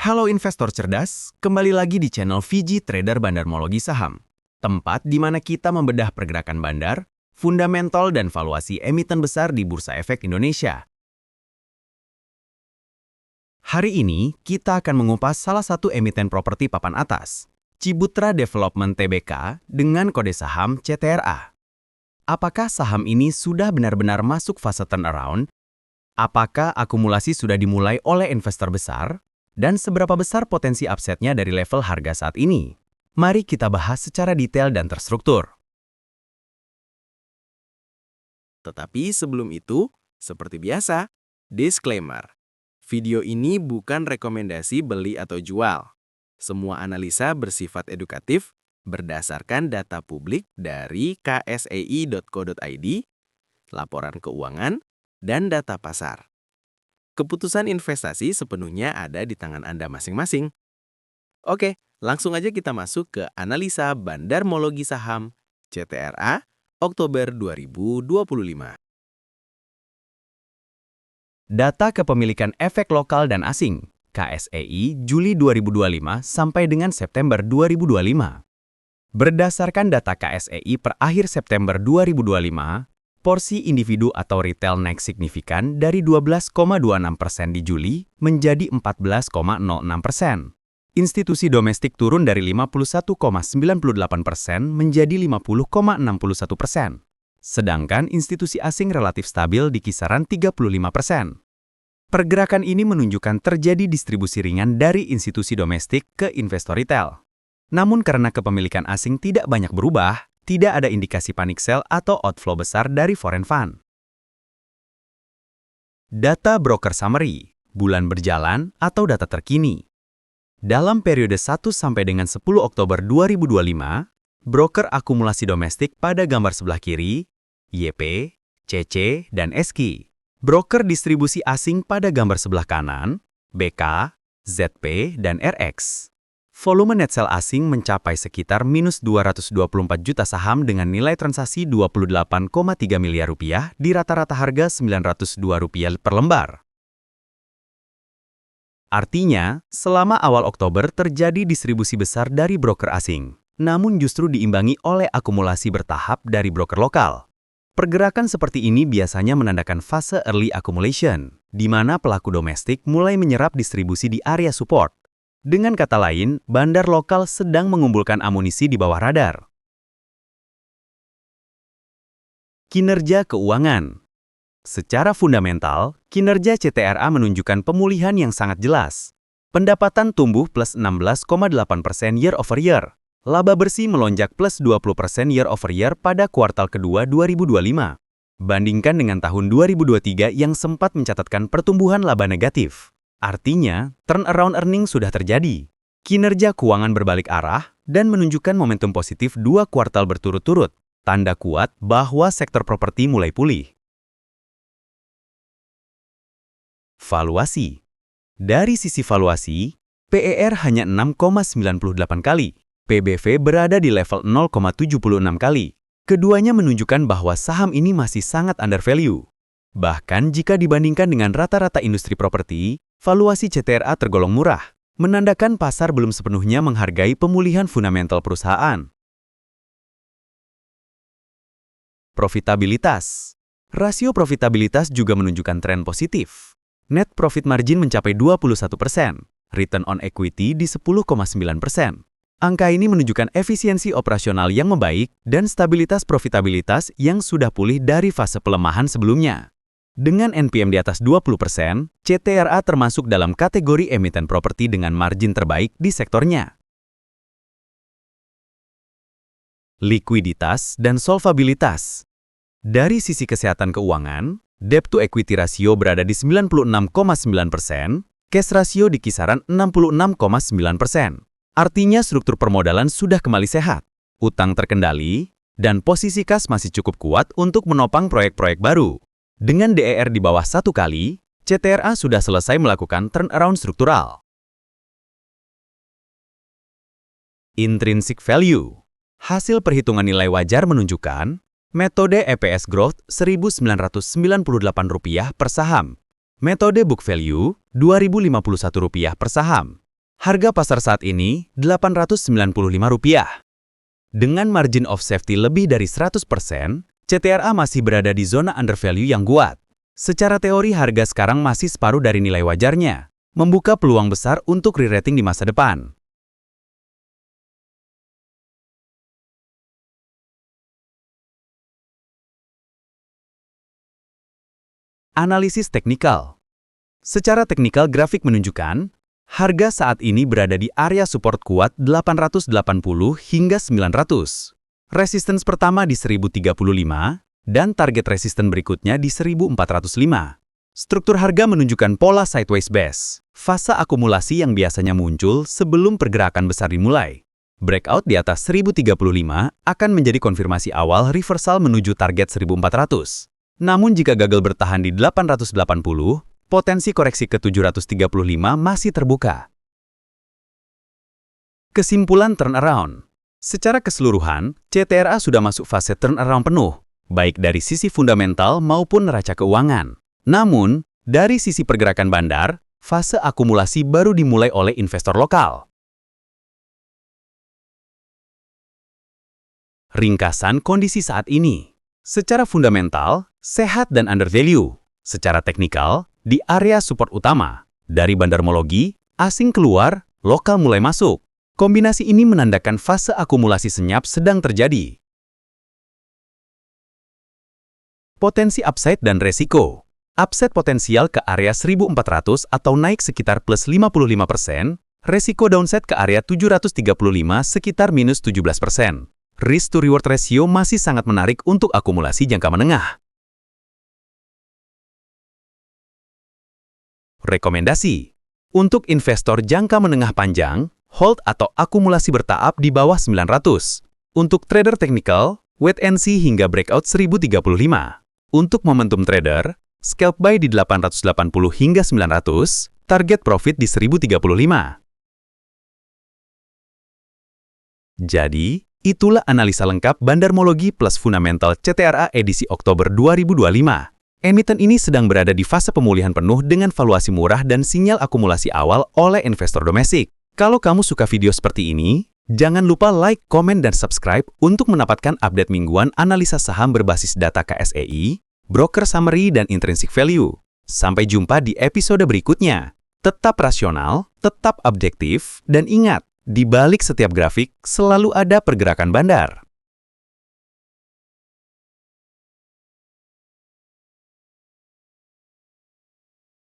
Halo investor cerdas, kembali lagi di channel VG Trader Bandarmologi Saham. Tempat di mana kita membedah pergerakan bandar, fundamental dan valuasi emiten besar di Bursa Efek Indonesia. Hari ini, kita akan mengupas salah satu emiten properti papan atas, Ciputra Development Tbk dengan kode saham CTRA. Apakah saham ini sudah benar-benar masuk fase turnaround? Apakah akumulasi sudah dimulai oleh investor besar? Dan seberapa besar potensi upside-nya dari level harga saat ini? Mari kita bahas secara detail dan terstruktur. Tetapi sebelum itu, seperti biasa, disclaimer. Video ini bukan rekomendasi beli atau jual. Semua analisa bersifat edukatif, berdasarkan data publik dari ksei.co.id, laporan keuangan, dan data pasar. Keputusan investasi sepenuhnya ada di tangan Anda masing-masing. Oke, langsung aja kita masuk ke analisa Bandarmologi Saham CTRA Oktober 2025. Data kepemilikan efek lokal dan asing, KSEI, Juli 2025 sampai dengan September 2025. Berdasarkan data KSEI per akhir September 2025, porsi individu atau retail naik signifikan dari 12,26% di Juli menjadi 14,06%. Institusi domestik turun dari 51,98% menjadi 50,61%. Sedangkan institusi asing relatif stabil di kisaran 35%. Pergerakan ini menunjukkan terjadi distribusi ringan dari institusi domestik ke investor retail. Namun karena kepemilikan asing tidak banyak berubah, tidak ada indikasi panic sell atau outflow besar dari foreign fund. Data broker summary, bulan berjalan atau data terkini. Dalam periode 1 sampai dengan 10 Oktober 2025, broker akumulasi domestik pada gambar sebelah kiri, YP, CC, dan SQ. Broker distribusi asing pada gambar sebelah kanan, BK, ZP, dan RX. Volume net sell asing mencapai sekitar minus 224 juta saham dengan nilai transaksi 28,3 miliar rupiah di rata-rata harga Rp902 per lembar. Artinya, selama awal Oktober terjadi distribusi besar dari broker asing, namun justru diimbangi oleh akumulasi bertahap dari broker lokal. Pergerakan seperti ini biasanya menandakan fase early accumulation, di mana pelaku domestik mulai menyerap distribusi di area support. Dengan kata lain, bandar lokal sedang mengumpulkan amunisi di bawah radar. Kinerja keuangan. Secara fundamental, kinerja CTRA menunjukkan pemulihan yang sangat jelas. Pendapatan tumbuh plus 16,8% year over year. Laba bersih melonjak plus 20% year over year pada kuartal kedua 2025. Bandingkan dengan tahun 2023 yang sempat mencatatkan pertumbuhan laba negatif. Artinya, turnaround earning sudah terjadi. Kinerja keuangan berbalik arah dan menunjukkan momentum positif 2 kuartal berturut-turut. Tanda kuat bahwa sektor properti mulai pulih. Valuasi. Dari sisi valuasi, PER hanya 6,98 kali. PBV berada di level 0,76 kali. Keduanya menunjukkan bahwa saham ini masih sangat undervalue. Bahkan jika dibandingkan dengan rata-rata industri properti, valuasi CTRA tergolong murah, menandakan pasar belum sepenuhnya menghargai pemulihan fundamental perusahaan. Profitabilitas. Rasio profitabilitas juga menunjukkan tren positif. Net profit margin mencapai 21%, return on equity di 10,9%. Angka ini menunjukkan efisiensi operasional yang membaik dan stabilitas profitabilitas yang sudah pulih dari fase pelemahan sebelumnya. Dengan NPM di atas 20%, CTRA termasuk dalam kategori emiten properti dengan margin terbaik di sektornya. Likuiditas dan solvabilitas. Dari sisi kesehatan keuangan, debt to equity ratio berada di 96,9%, cash ratio di kisaran 66,9%. Artinya struktur permodalan sudah kembali sehat, utang terkendali, dan posisi kas masih cukup kuat untuk menopang proyek-proyek baru. Dengan DER di bawah 1 kali, CTRA sudah selesai melakukan turnaround struktural. Intrinsic value. Hasil perhitungan nilai wajar menunjukkan metode EPS growth Rp1.998 per saham, metode book value Rp2.051 per saham, Harga pasar saat ini Rp895. Dengan margin of safety lebih dari 100%, CTRA masih berada di zona undervalue yang kuat. Secara teori harga sekarang masih separuh dari nilai wajarnya, membuka peluang besar untuk re-rating di masa depan. Analisis teknikal. Secara teknikal grafik menunjukkan, harga saat ini berada di area support kuat 880 hingga 900. Resistance pertama di 1035, dan target resisten berikutnya di 1405. Struktur harga menunjukkan pola sideways base, fase akumulasi yang biasanya muncul sebelum pergerakan besar dimulai. Breakout di atas 1035 akan menjadi konfirmasi awal reversal menuju target 1400. Namun jika gagal bertahan di 880, potensi koreksi ke 735 masih terbuka. Kesimpulan turnaround. Secara keseluruhan, CTRA sudah masuk fase turnaround penuh, baik dari sisi fundamental maupun neraca keuangan. Namun, dari sisi pergerakan bandar, fase akumulasi baru dimulai oleh investor lokal. Ringkasan kondisi saat ini. Secara fundamental, sehat dan undervalue. Secara teknikal, di area support utama. Dari bandarmologi, asing keluar, lokal mulai masuk. Kombinasi ini menandakan fase akumulasi senyap sedang terjadi. Potensi upside dan resiko. Upside potensial ke area 1400 atau naik sekitar plus 55%, resiko downside ke area 735 sekitar minus 17%. Risk to reward ratio masih sangat menarik untuk akumulasi jangka menengah. Rekomendasi. Untuk investor jangka menengah panjang, hold atau akumulasi bertahap di bawah 900. Untuk trader teknikal, wait and see hingga breakout 1035. Untuk momentum trader, scalp buy di 880 hingga 900, target profit di 1035. Jadi, itulah analisa lengkap Bandarmologi plus Fundamental CTRA edisi Oktober 2025. Emiten ini sedang berada di fase pemulihan penuh dengan valuasi murah dan sinyal akumulasi awal oleh investor domestik. Kalau kamu suka video seperti ini, jangan lupa like, komen, dan subscribe untuk mendapatkan update mingguan analisa saham berbasis data KSEI, broker summary, dan intrinsic value. Sampai jumpa di episode berikutnya. Tetap rasional, tetap objektif, dan ingat, di balik setiap grafik selalu ada pergerakan bandar.